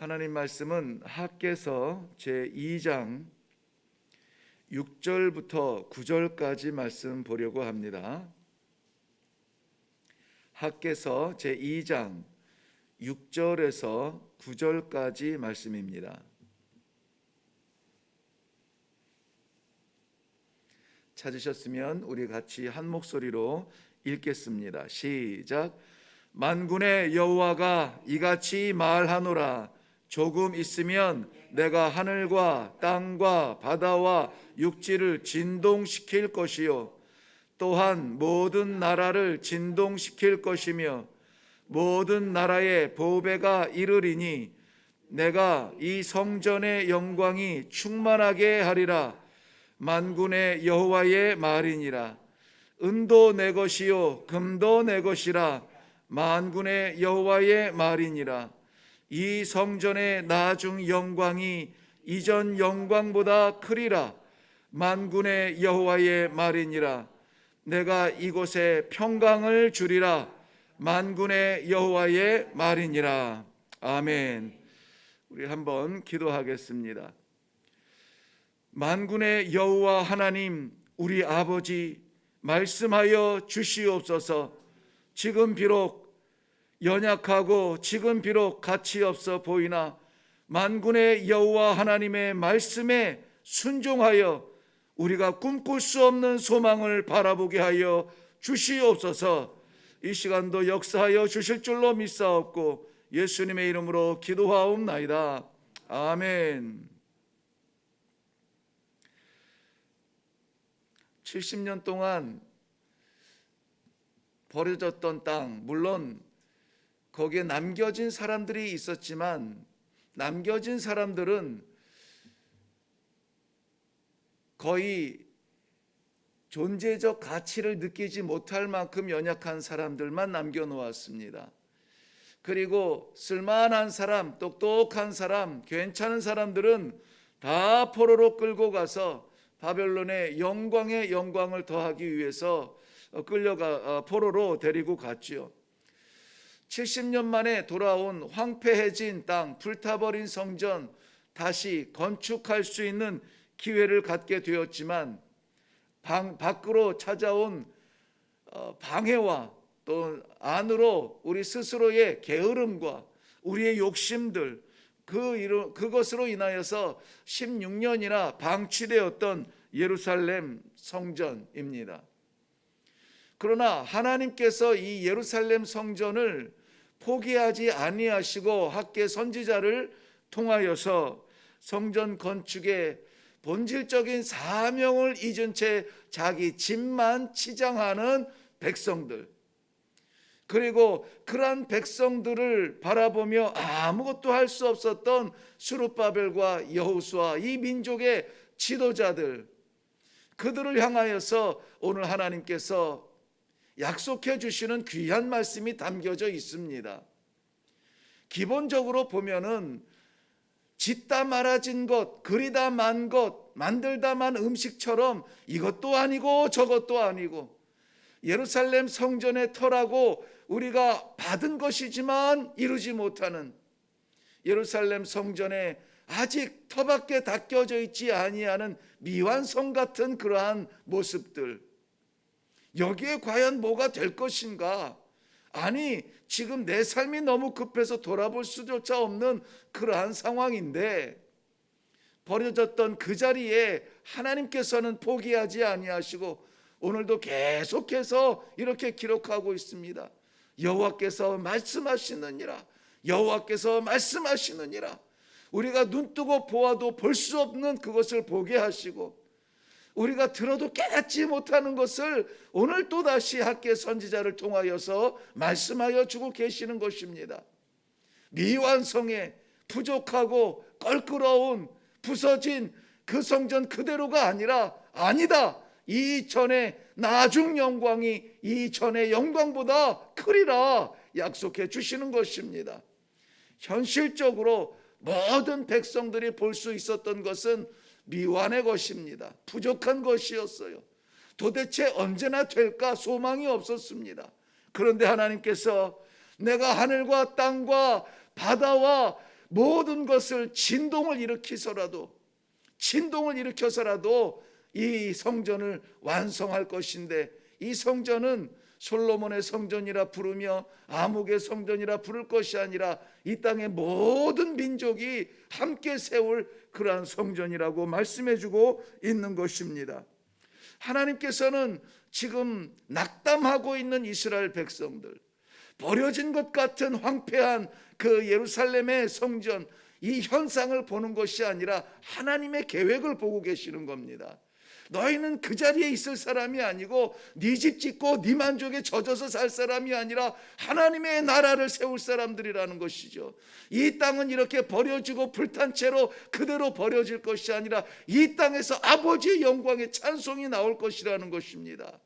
하나님 말씀은 학개서 제2장 6절부터 9절까지 말씀 보려고 합니다. 학개서 제2장 6절에서 9절까지 말씀입니다. 찾으셨으면 우리 같이 한 목소리로 읽겠습니다. 시작. 만군의 여호와가 이같이 말하노라. 조금 있으면 내가 하늘과 땅과 바다와 육지를 진동시킬 것이요 또한 모든 나라를 진동시킬 것이며 모든 나라의 보배가 이르리니 내가 이 성전의 영광이 충만하게 하리라. 만군의 여호와의 말이니라. 은도 내 것이요 금도 내 것이라. 만군의 여호와의 말이니라. 이 성전의 나중 영광이 이전 영광보다 크리라. 만군의 여호와의 말이니라. 내가 이곳에 평강을 주리라. 만군의 여호와의 말이니라. 아멘. 우리 한번 기도하겠습니다. 만군의 여호와 하나님, 우리 아버지 말씀하여 주시옵소서. 지금 비록 연약하고 지금 비록 가치 없어 보이나 만군의 여호와 하나님의 말씀에 순종하여 우리가 꿈꿀 수 없는 소망을 바라보게 하여 주시옵소서. 이 시간도 역사하여 주실 줄로 믿사옵고 예수님의 이름으로 기도하옵나이다. 아멘. 70년 동안 버려졌던 땅, 물론 거기에 남겨진 사람들이 있었지만 남겨진 사람들은 거의 존재적 가치를 느끼지 못할 만큼 연약한 사람들만 남겨놓았습니다. 그리고 쓸만한 사람, 똑똑한 사람, 괜찮은 사람들은 다 포로로 끌고 가서 바벨론의 영광에 영광을 더하기 위해서 끌려가 포로로 데리고 갔지요. 70년 만에 돌아온 황폐해진 땅, 불타버린 성전 다시 건축할 수 있는 기회를 갖게 되었지만 밖으로 찾아온 방해와 또 안으로 우리 스스로의 게으름과 우리의 욕심들 그것으로 인하여서 16년이나 방치되었던 예루살렘 성전입니다. 그러나 하나님께서 이 예루살렘 성전을 포기하지 아니하시고 학개 선지자를 통하여서 성전 건축의 본질적인 사명을 잊은 채 자기 집만 치장하는 백성들, 그리고 그러한 백성들을 바라보며 아무것도 할 수 없었던 스룹바벨과 여호수아, 이 민족의 지도자들, 그들을 향하여서 오늘 하나님께서 약속해 주시는 귀한 말씀이 담겨져 있습니다. 기본적으로 보면은 짓다 말아진 것, 그리다 만 것, 만들다 만 음식처럼 이것도 아니고 저것도 아니고 예루살렘 성전의 터라고 우리가 받은 것이지만 이루지 못하는 예루살렘 성전에 아직 터밖에 닦여져 있지 아니하는 미완성 같은 그러한 모습들, 여기에 과연 뭐가 될 것인가? 아니, 지금 내 삶이 너무 급해서 돌아볼 수조차 없는 그러한 상황인데 버려졌던 그 자리에 하나님께서는 포기하지 아니하시고 오늘도 계속해서 이렇게 기록하고 있습니다. 여호와께서 말씀하시느니라, 여호와께서 말씀하시느니라. 우리가 눈뜨고 보아도 볼 수 없는 그것을 보게 하시고 우리가 들어도 깨닫지 못하는 것을 오늘 또다시 학개 선지자를 통하여서 말씀하여 주고 계시는 것입니다. 미완성의 부족하고 껄끄러운 부서진 그 성전 그대로가 아니라 아니다, 이전의 나중 영광이 이전의 영광보다 크리라 약속해 주시는 것입니다. 현실적으로 모든 백성들이 볼 수 있었던 것은 미완의 것입니다. 부족한 것이었어요. 도대체 언제나 될까 소망이 없었습니다. 그런데 하나님께서 내가 하늘과 땅과 바다와 모든 것을 진동을 일으켜서라도 이 성전을 완성할 것인데, 이 성전은 솔로몬의 성전이라 부르며 아목의 성전이라 부를 것이 아니라 이 땅의 모든 민족이 함께 세울 그러한 성전이라고 말씀해주고 있는 것입니다. 하나님께서는 지금 낙담하고 있는 이스라엘 백성들, 버려진 것 같은 황폐한 그 예루살렘의 성전, 이 현상을 보는 것이 아니라 하나님의 계획을 보고 계시는 겁니다. 너희는 그 자리에 있을 사람이 아니고 네 집 짓고 네 만족에 젖어서 살 사람이 아니라 하나님의 나라를 세울 사람들이라는 것이죠. 이 땅은 이렇게 버려지고 불탄 채로 그대로 버려질 것이 아니라 이 땅에서 아버지의 영광의 찬송이 나올 것이라는 것입니다.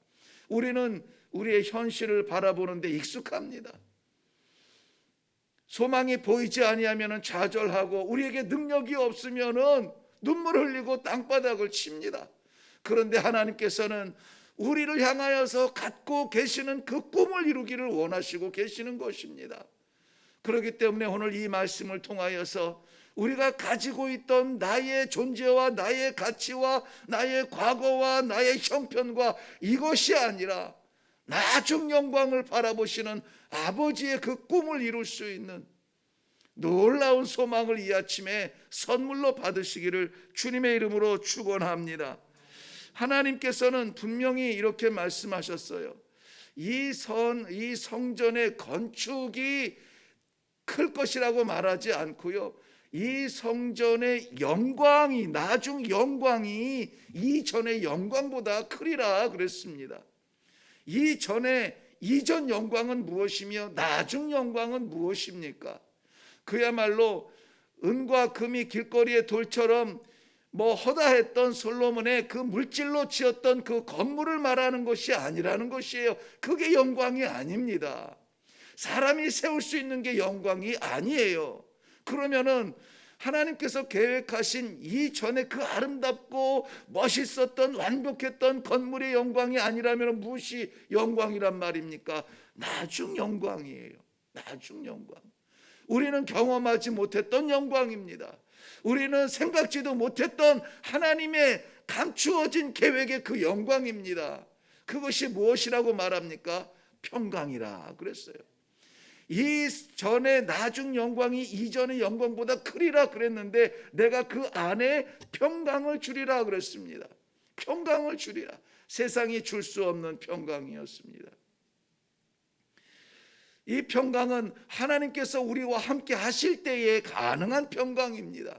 우리는 우리의 현실을 바라보는데 익숙합니다. 소망이 보이지 아니하면 좌절하고 우리에게 능력이 없으면 눈물 흘리고 땅바닥을 칩니다. 그런데 하나님께서는 우리를 향하여서 갖고 계시는 그 꿈을 이루기를 원하시고 계시는 것입니다. 그렇기 때문에 오늘 이 말씀을 통하여서 우리가 가지고 있던 나의 존재와 나의 가치와 나의 과거와 나의 형편과 이것이 아니라 나중 영광을 바라보시는 아버지의 그 꿈을 이룰 수 있는 놀라운 소망을 이 아침에 선물로 받으시기를 주님의 이름으로 축원합니다. 하나님께서는 분명히 이렇게 말씀하셨어요. 이 성전의 건축이 클 것이라고 말하지 않고요, 이 성전의 영광이, 나중 영광이 이전의 영광보다 크리라 그랬습니다. 이전 영광은 무엇이며 나중 영광은 무엇입니까? 그야말로 은과 금이 길거리의 돌처럼 허다했던 솔로몬의 그 물질로 지었던 그 건물을 말하는 것이 아니라는 것이에요. 그게 영광이 아닙니다. 사람이 세울 수 있는 게 영광이 아니에요. 그러면은 하나님께서 계획하신 이전에 그 아름답고 멋있었던 완벽했던 건물의 영광이 아니라면 무엇이 영광이란 말입니까? 나중 영광이에요. 나중 영광. 우리는 경험하지 못했던 영광입니다. 우리는 생각지도 못했던 하나님의 감추어진 계획의 그 영광입니다. 그것이 무엇이라고 말합니까? 평강이라 그랬어요. 이전의 나중 영광이 이전의 영광보다 크리라 그랬는데 내가 그 안에 평강을 주리라 그랬습니다. 평강을 주리라. 세상이 줄 수 없는 평강이었습니다. 이 평강은 하나님께서 우리와 함께 하실 때에 가능한 평강입니다.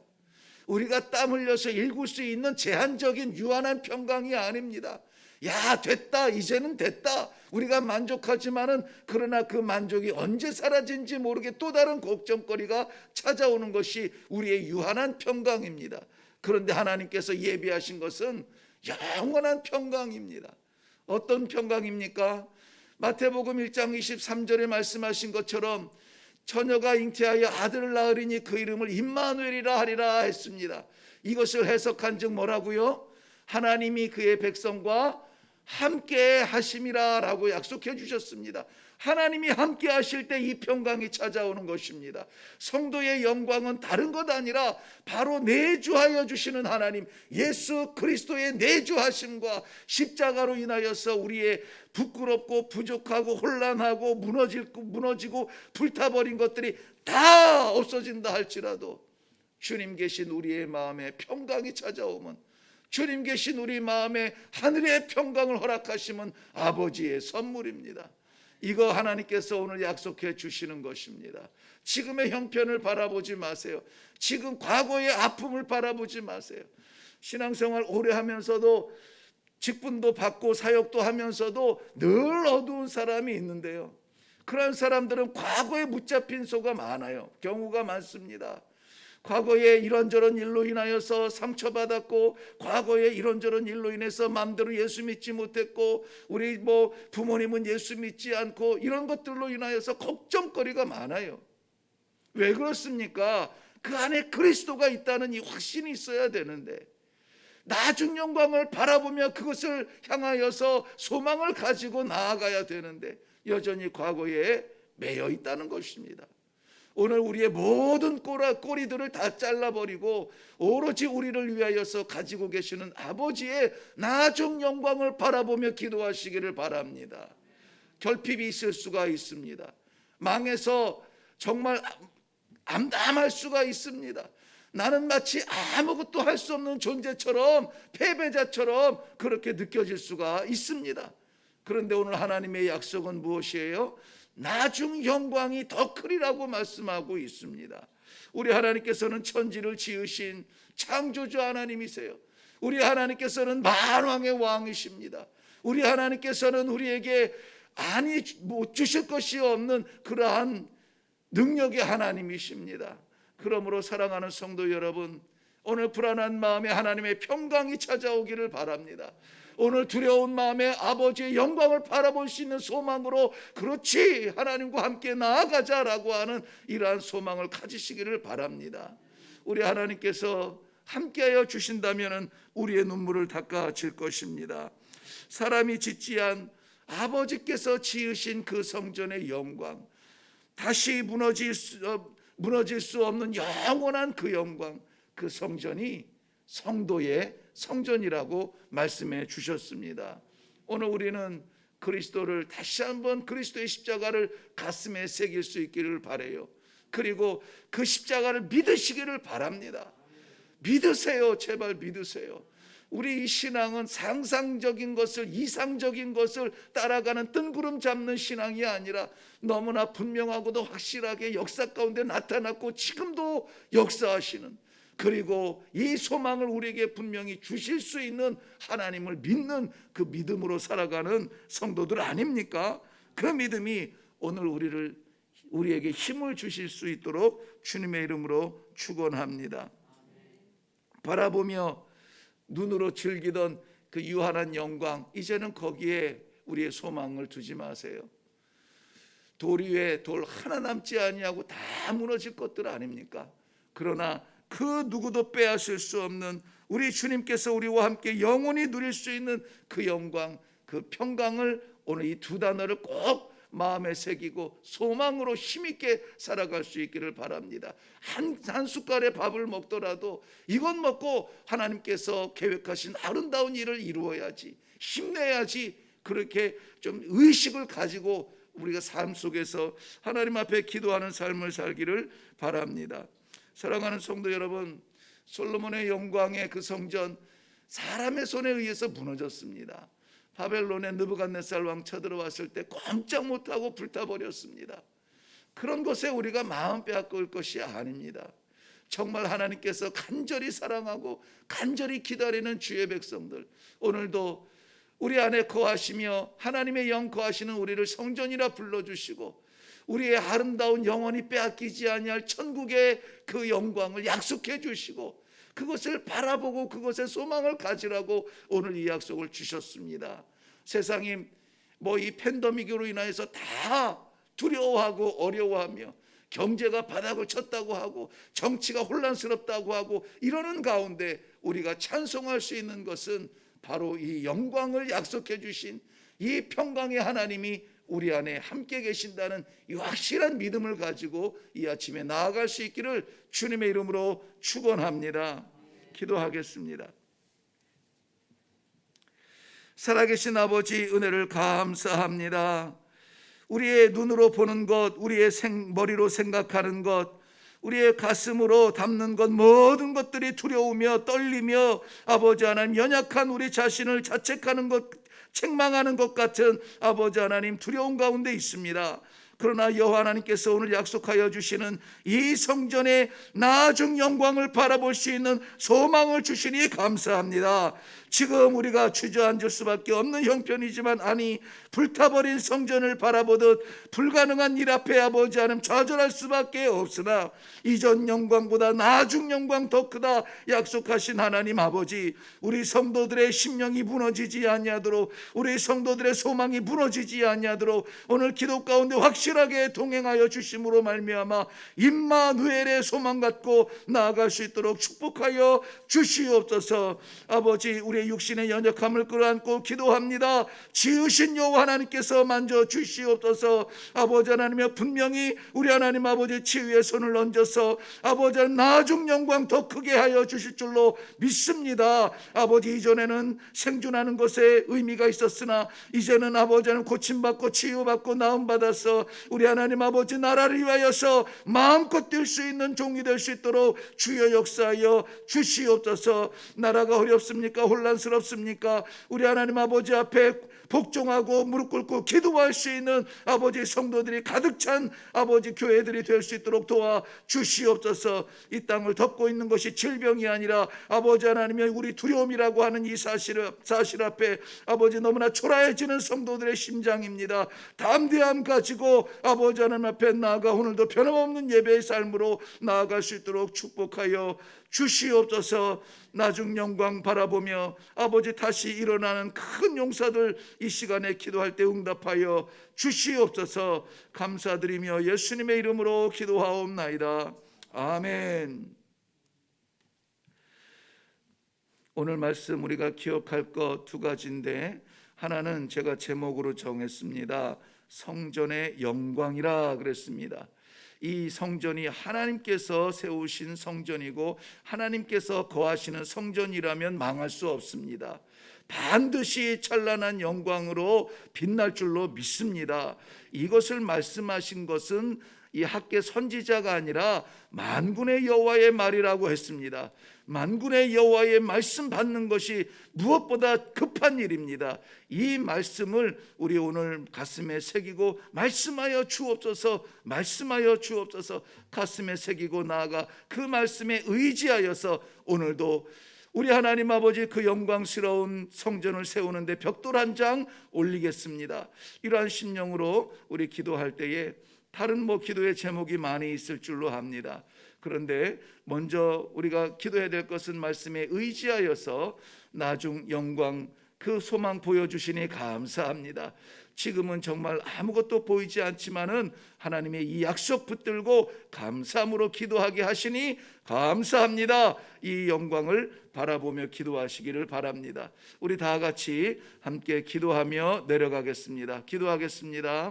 우리가 땀 흘려서 읽을 수 있는 제한적인 유한한 평강이 아닙니다. 야, 됐다, 이제는 됐다, 우리가 만족하지만은 그러나 그 만족이 언제 사라진지 모르게 또 다른 걱정거리가 찾아오는 것이 우리의 유한한 평강입니다. 그런데 하나님께서 예비하신 것은 영원한 평강입니다. 어떤 평강입니까? 마태복음 1장 23절에 말씀하신 것처럼 처녀가 잉태하여 아들을 낳으리니 그 이름을 임마누엘이라 하리라 했습니다. 이것을 해석한즉 뭐라고요? 하나님이 그의 백성과 함께 하심이라 라고 약속해 주셨습니다. 하나님이 함께 하실 때 이 평강이 찾아오는 것입니다. 성도의 영광은 다른 것 아니라 바로 내주하여 주시는 하나님 예수 그리스도의 내주하심과 십자가로 인하여서 우리의 부끄럽고 부족하고 혼란하고 무너지고 불타버린 것들이 다 없어진다 할지라도 주님 계신 우리의 마음에 평강이 찾아오면, 주님 계신 우리 마음에 하늘의 평강을 허락하시면 아버지의 선물입니다. 이거 하나님께서 오늘 약속해 주시는 것입니다. 지금의 형편을 바라보지 마세요. 지금 과거의 아픔을 바라보지 마세요. 신앙생활 오래 하면서도 직분도 받고 사역도 하면서도 늘 어두운 사람이 있는데요, 그런 사람들은 과거에 붙잡힌 소가 많아요. 경우가 많습니다. 과거에 이런저런 일로 인하여서 상처받았고, 과거에 이런저런 일로 인해서 마음대로 예수 믿지 못했고, 우리 부모님은 예수 믿지 않고, 이런 것들로 인하여서 걱정거리가 많아요. 왜 그렇습니까? 그 안에 그리스도가 있다는 이 확신이 있어야 되는데, 나중 영광을 바라보며 그것을 향하여서 소망을 가지고 나아가야 되는데 여전히 과거에 매여 있다는 것입니다. 오늘 우리의 모든 꼬리들을 다 잘라버리고 오로지 우리를 위하여서 가지고 계시는 아버지의 나중 영광을 바라보며 기도하시기를 바랍니다. 결핍이 있을 수가 있습니다. 망해서 정말 암담할 수가 있습니다. 나는 마치 아무것도 할 수 없는 존재처럼, 패배자처럼 그렇게 느껴질 수가 있습니다. 그런데 오늘 하나님의 약속은 무엇이에요? 나중 영광이 더 크리라고 말씀하고 있습니다. 우리 하나님께서는 천지를 지으신 창조주 하나님이세요. 우리 하나님께서는 만왕의 왕이십니다. 우리 하나님께서는 우리에게 못 주실 것이 없는 그러한 능력의 하나님이십니다. 그러므로 사랑하는 성도 여러분, 오늘 불안한 마음에 하나님의 평강이 찾아오기를 바랍니다. 오늘 두려운 마음에 아버지의 영광을 바라볼 수 있는 소망으로, 그렇지, 하나님과 함께 나아가자라고 하는 이러한 소망을 가지시기를 바랍니다. 우리 하나님께서 함께하여 주신다면 우리의 눈물을 닦아질 것입니다. 사람이 짓지 않은 아버지께서 지으신 그 성전의 영광, 다시 무너질 수 없는 영원한 그 영광, 그 성전이 성도의 성전이라고 말씀해 주셨습니다. 오늘 우리는 그리스도를 다시 한번, 그리스도의 십자가를 가슴에 새길 수 있기를 바라요. 그리고 그 십자가를 믿으시기를 바랍니다. 믿으세요. 제발 믿으세요. 우리 이 신앙은 상상적인 것을, 이상적인 것을 따라가는 뜬구름 잡는 신앙이 아니라 너무나 분명하고도 확실하게 역사 가운데 나타났고 지금도 역사하시는, 그리고 이 소망을 우리에게 분명히 주실 수 있는 하나님을 믿는 그 믿음으로 살아가는 성도들 아닙니까? 그 믿음이 오늘 우리에게 힘을 주실 수 있도록 주님의 이름으로 축원합니다. 바라보며 눈으로 즐기던 그 유한한 영광, 이제는 거기에 우리의 소망을 두지 마세요. 돌 위에 돌 하나 남지 아니하고 다 무너질 것들 아닙니까? 그러나 그 누구도 빼앗을 수 없는 우리 주님께서 우리와 함께 영원히 누릴 수 있는 그 영광, 그 평강을 오늘 이 두 단어를 꼭 마음에 새기고 소망으로 힘있게 살아갈 수 있기를 바랍니다. 한 숟갈의 밥을 먹더라도 이것 먹고 하나님께서 계획하신 아름다운 일을 이루어야지, 힘내야지, 그렇게 좀 의식을 가지고 우리가 삶 속에서 하나님 앞에 기도하는 삶을 살기를 바랍니다. 사랑하는 성도 여러분, 솔로몬의 영광의 그 성전, 사람의 손에 의해서 무너졌습니다. 바벨론의 느부갓네살 왕 쳐들어왔을 때 꼼짝 못하고 불타버렸습니다. 그런 것에 우리가 마음 빼앗길 것이 아닙니다. 정말 하나님께서 간절히 사랑하고 간절히 기다리는 주의 백성들, 오늘도 우리 안에 거하시며 하나님의 영 거하시는 우리를 성전이라 불러주시고 우리의 아름다운 영원히 빼앗기지 아니할 천국의 그 영광을 약속해 주시고 그것을 바라보고 그것에 소망을 가지라고 오늘 이 약속을 주셨습니다. 세상이 이 팬데믹으로 인해서 다 두려워하고 어려워하며 경제가 바닥을 쳤다고 하고 정치가 혼란스럽다고 하고 이러는 가운데 우리가 찬송할 수 있는 것은 바로 이 영광을 약속해 주신 이 평강의 하나님이 우리 안에 함께 계신다는 이 확실한 믿음을 가지고 이 아침에 나아갈 수 있기를 주님의 이름으로 축원합니다. 기도하겠습니다. 살아계신 아버지, 은혜를 감사합니다. 우리의 눈으로 보는 것, 우리의 머리로 생각하는 것, 우리의 가슴으로 담는 것, 모든 것들이 두려우며 떨리며 아버지 하나님, 연약한 우리 자신을 자책하는 것, 책망하는 것 같은 아버지 하나님 두려운 가운데 있습니다. 그러나 여호와 하나님께서 오늘 약속하여 주시는 이 성전의 나중 영광을 바라볼 수 있는 소망을 주시니 감사합니다. 지금 우리가 주저앉을 수밖에 없는 형편이지만, 아니 불타버린 성전을 바라보듯 불가능한 일 앞에 아버지 하나님 좌절할 수밖에 없으나 이전 영광보다 나중 영광 더 크다 약속하신 하나님 아버지, 우리 성도들의 심령이 무너지지 아니하도록, 우리 성도들의 소망이 무너지지 아니하도록 오늘 기도 가운데 확실히 확실하게 동행하여 주심으로 말미암아 임마누엘의 소망 갖고 나아갈 수 있도록 축복하여 주시옵소서. 아버지, 우리의 육신의 연약함을 끌어안고 기도합니다. 지으신 여호와 하나님께서 만져 주시옵소서. 아버지 하나님의 분명히 우리 하나님 아버지 치유의 손을 얹어서 아버지 나중 영광 더 크게 하여 주실 줄로 믿습니다. 아버지, 이전에는 생존하는 것에 의미가 있었으나 이제는 아버지는 고침받고 치유받고 나음받아서 우리 하나님 아버지 나라를 위하여서 마음껏 뛸 수 있는 종이 될 수 있도록 주여 역사하여 주시옵소서. 나라가 어렵습니까? 혼란스럽습니까? 우리 하나님 아버지 앞에 복종하고 무릎 꿇고 기도할 수 있는 아버지 성도들이 가득 찬 아버지 교회들이 될 수 있도록 도와 주시옵소서. 이 땅을 덮고 있는 것이 질병이 아니라 아버지 하나님의 우리 두려움이라고 하는 이 사실 앞에 아버지 너무나 초라해지는 성도들의 심장입니다. 담대함 가지고 아버지 하나님 앞에 나아가 오늘도 변함없는 예배의 삶으로 나아갈 수 있도록 축복하여 주시옵소서. 나중 영광 바라보며 아버지 다시 일어나는 큰 용사들 이 시간에 기도할 때 응답하여 주시옵소서. 감사드리며 예수님의 이름으로 기도하옵나이다. 아멘. 오늘 말씀 우리가 기억할 것 두 가지인데, 하나는 제가 제목으로 정했습니다. 성전의 영광이라 그랬습니다. 이 성전이 하나님께서 세우신 성전이고 하나님께서 거하시는 성전이라면 망할 수 없습니다. 반드시 찬란한 영광으로 빛날 줄로 믿습니다. 이것을 말씀하신 것은 이 학계 선지자가 아니라 만군의 여호와의 말이라고 했습니다. 만군의 여호와의 말씀 받는 것이 무엇보다 급한 일입니다. 이 말씀을 우리 오늘 가슴에 새기고 말씀하여 주옵소서, 말씀하여 주옵소서. 가슴에 새기고 나아가 그 말씀에 의지하여서 오늘도 우리 하나님 아버지 그 영광스러운 성전을 세우는데 벽돌 한 장 올리겠습니다. 이러한 심령으로 우리 기도할 때에 다른 기도의 제목이 많이 있을 줄로 압니다. 그런데 먼저 우리가 기도해야 될 것은 말씀에 의지하여서 나중 영광 그 소망 보여주시니 감사합니다. 지금은 정말 아무것도 보이지 않지만은 하나님의 이 약속 붙들고 감사함으로 기도하게 하시니 감사합니다. 이 영광을 바라보며 기도하시기를 바랍니다. 우리 다 같이 함께 기도하며 내려가겠습니다. 기도하겠습니다.